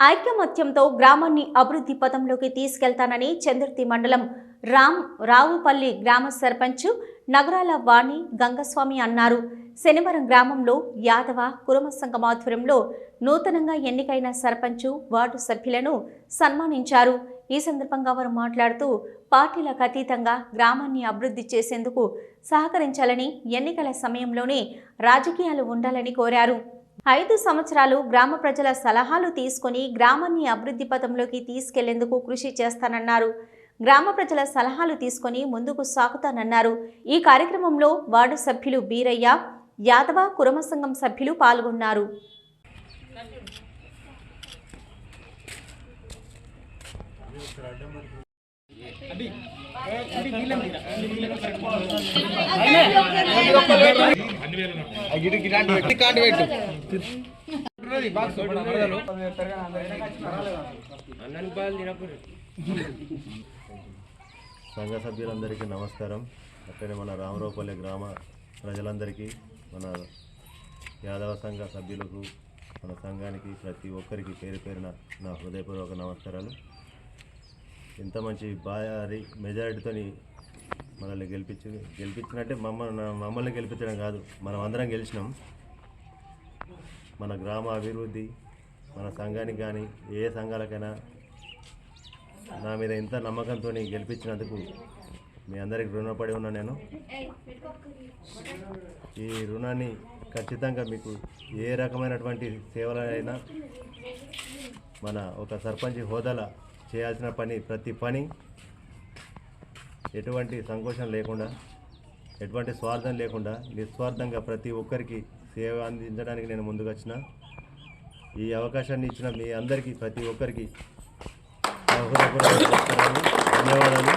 ఐకమత్యంతో గ్రామాన్ని అభివృద్ధి పథంలోకి తీసుకెళ్తానని చంద్రుర్తి మండలం రావుపల్లి గ్రామ సర్పంచ్ నగరాల వాణి గంగస్వామి అన్నారు. శనివారం గ్రామంలో యాదవ కురుమ సంఘం ఆధ్వర్యంలో నూతనంగా ఎన్నికైన సర్పంచ్ వార్డు సభ్యులను సన్మానించారు. ఈ సందర్భంగా వారు మాట్లాడుతూ పార్టీలకు అతీతంగా గ్రామాన్ని అభివృద్ధి చేసేందుకు సహకరించాలని, ఎన్నికల సమయంలోనే రాజకీయాలు ఉండాలని కోరారు. 5 సంవత్సరాలు గ్రామ ప్రజల సలహాలు తీసుకొని గ్రామాన్ని అభివృద్ధి పథంలోకి తీసుకెళ్లేందుకు కృషి చేస్తానన్నారు. గ్రామ ప్రజల సలహాలు తీసుకొని ముందుకు సాగుతానన్నారు. ఈ కార్యక్రమంలో వార్డు సభ్యులు బీరయ్య, యాదవ కురుమ సంఘం సభ్యులు పాల్గొన్నారు. సంఘ సభ్యులందరికీ నమస్కారం. అక్కడే మన రామరావుపల్లి గ్రామ ప్రజలందరికీ, మన యాదవ సంఘ సభ్యులకు, మన సంఘానికి ప్రతి ఒక్కరికి పేరు పేరున నా హృదయపూర్వక నమస్కారాలు. ఇంత మంచి భారీ మెజారిటీతో మనల్ని గెలిపించినట్టే మమ్మల్ని గెలిపించడం కాదు, మనం అందరం గెలిచినాం. మన గ్రామ అభివృద్ధి, మన సంఘానికి కానీ ఏ సంఘాలకైనా నా మీద ఇంత నమ్మకంతో గెలిపించినందుకు మీ అందరికీ రుణపడి ఉన్నా. నేను ఈ రుణాన్ని ఖచ్చితంగా మీకు ఏ రకమైనటువంటి సేవలైనా మన ఒక సర్పంచ్ హోదాలో చేయాల్సిన ప్రతి పని ఎటువంటి సంకోచం లేకుండా, ఎటువంటి స్వార్థం లేకుండా నిస్వార్థంగా ప్రతి ఒక్కరికి సేవ అందించడానికి నేను ముందుకు వచ్చిన. ఈ అవకాశాన్ని ఇచ్చిన మీ అందరికీ, ప్రతి ఒక్కరికి ధన్యవాదాలు.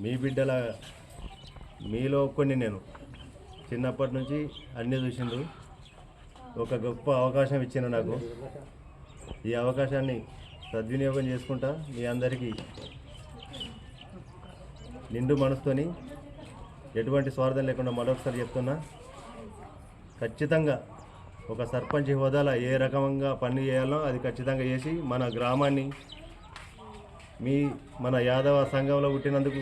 మీ బిడ్డల మీలో కొన్ని నేను చిన్నప్పటి నుంచి అన్నీ చూసిండ్రు. ఒక గొప్ప అవకాశం ఇచ్చిన నాకు. ఈ అవకాశాన్ని సద్వినియోగం చేసుకుంటా మీ అందరికీ నిండు మనసుతోని ఎటువంటి స్వార్థం లేకుండా మరొకసారి చెప్తున్నా, ఖచ్చితంగా ఒక సర్పంచ్ హోదాలో ఏ రకంగా పని చేయాలో అది ఖచ్చితంగా చేసి మన గ్రామాన్ని మన యాదవ సంఘంలో పుట్టినందుకు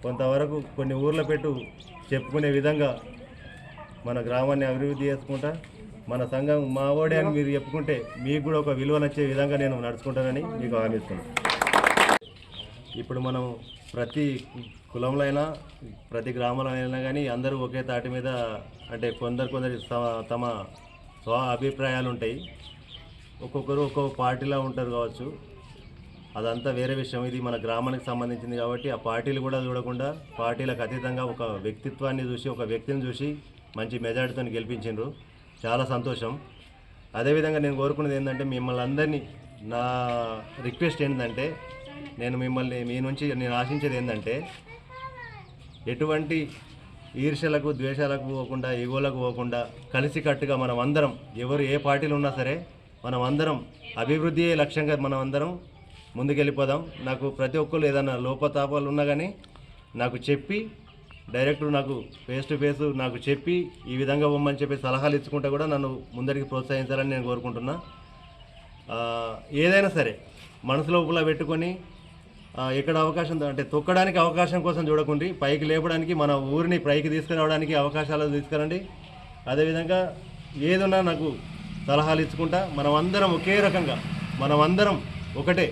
కొంతవరకు కొన్ని ఊర్ల చెప్పుకునే విధంగా మన గ్రామాన్ని అభివృద్ధి చేసుకుంటా, మన సంఘం మా ఓడే అని మీరు చెప్పుకుంటే మీకు కూడా ఒక విలువనొచ్చే విధంగా నేను నడుచుకుంటానని మీకు హామీ ఇస్తున్నాను. ఇప్పుడు మనం ప్రతి కులంలో అయినా, ప్రతి గ్రామంలో అయినా కానీ అందరూ ఒకే తాటి మీద, అంటే కొందరు తమ స్వ అభిప్రాయాలు ఉంటాయి. ఒక్కొక్కరు ఒక్కొక్క పార్టీలో ఉంటారు కావచ్చు, అదంతా వేరే విషయం. ఇది మన గ్రామానికి సంబంధించింది కాబట్టి ఆ పార్టీలు కూడా చూడకుండా పార్టీలకు అతీతంగా ఒక వ్యక్తిత్వాన్ని చూసి, ఒక వ్యక్తిని చూసి మంచి మెజారిటీతో గెలిపించిండ్రు. చాలా సంతోషం. అదేవిధంగా నేను కోరుకున్నది ఏంటంటే, మిమ్మల్ని అందరినీ నా రిక్వెస్ట్ ఏంటంటే, మీ నుంచి నేను ఆశించేది ఏంటంటే, ఎటువంటి ఈర్ష్యలకు, ద్వేషాలకు పోకుండా, ఎగోలకు పోకుండా కలిసికట్టుగా మనం అందరం, ఎవరు ఏ పార్టీలు ఉన్నా సరే, మనం అందరం అభివృద్ధి లక్ష్యంగా మనం అందరం ముందుకెళ్ళిపోదాం. నాకు ప్రతి ఒక్కరు ఏదైనా లోపతాపాలు ఉన్నా కానీ నాకు చెప్పి, డైరెక్టర్ నాకు ఫేస్ టు ఫేస్ నాకు చెప్పి ఈ విధంగా పోమని చెప్పి సలహాలు ఇచ్చుకుంటా కూడా నన్ను ముందరికి ప్రోత్సహించాలని నేను కోరుకుంటున్నా. ఏదైనా సరే మనసు లోపల పెట్టుకొని ఎక్కడ అవకాశం అంటే తొక్కడానికి అవకాశం కోసం చూడకండి, పైకి లేపడానికి, మన ఊరిని పైకి తీసుకురావడానికి అవకాశాలు తీసుకురండి. అదేవిధంగా ఏదన్నా నాకు సలహాలు ఇచ్చుకుంటా, మనం అందరం ఒకే రకంగా, మనం అందరం ఒకటే,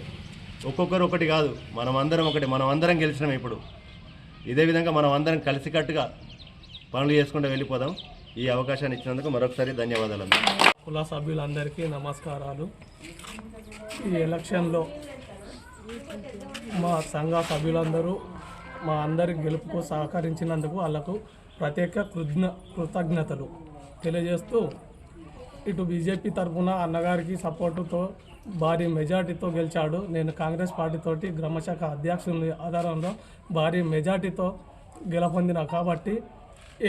ఒక్కొక్కరు ఒకటి కాదు, మనం అందరం ఒకటే, మనం అందరం గెలిచినాం. ఇప్పుడు ఇదే విధంగా మనం అందరం కలిసికట్టుగా పనులు చేసుకుంటూ వెళ్ళిపోదాం. ఈ అవకాశాన్ని ఇచ్చినందుకు మరొకసారి ధన్యవాదాలు. కుల సభ్యులందరికీ నమస్కారాలు. ఈ ఎలక్షన్లో మా సంఘ సభ్యులందరూ మా అందరి గెలుపుకు సహకరించినందుకు వాళ్ళకు ప్రత్యేక కృతజ్ఞతలు తెలియజేస్తూ, ఇటు బీజేపీ తరఫున అన్నగారికి సపోర్టుతో భారీ మెజార్టీతో గెలిచాడు. నేను కాంగ్రెస్ పార్టీతోటి గ్రామశాఖ అధ్యక్షుని ఆధారంలో భారీ మెజార్టీతో గెలుపొందిన కాబట్టి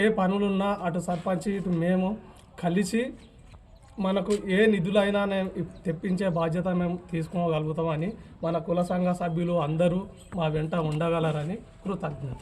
ఏ పనులున్నా అటు సర్పంచ్ ఇటు మేము కలిసి మనకు ఏ నిధులైనా తెప్పించే బాధ్యత మేము తీసుకోగలుగుతామని మన కుల సంఘ సభ్యులు అందరూ మా వెంట ఉండగలరని కృతజ్ఞతలు.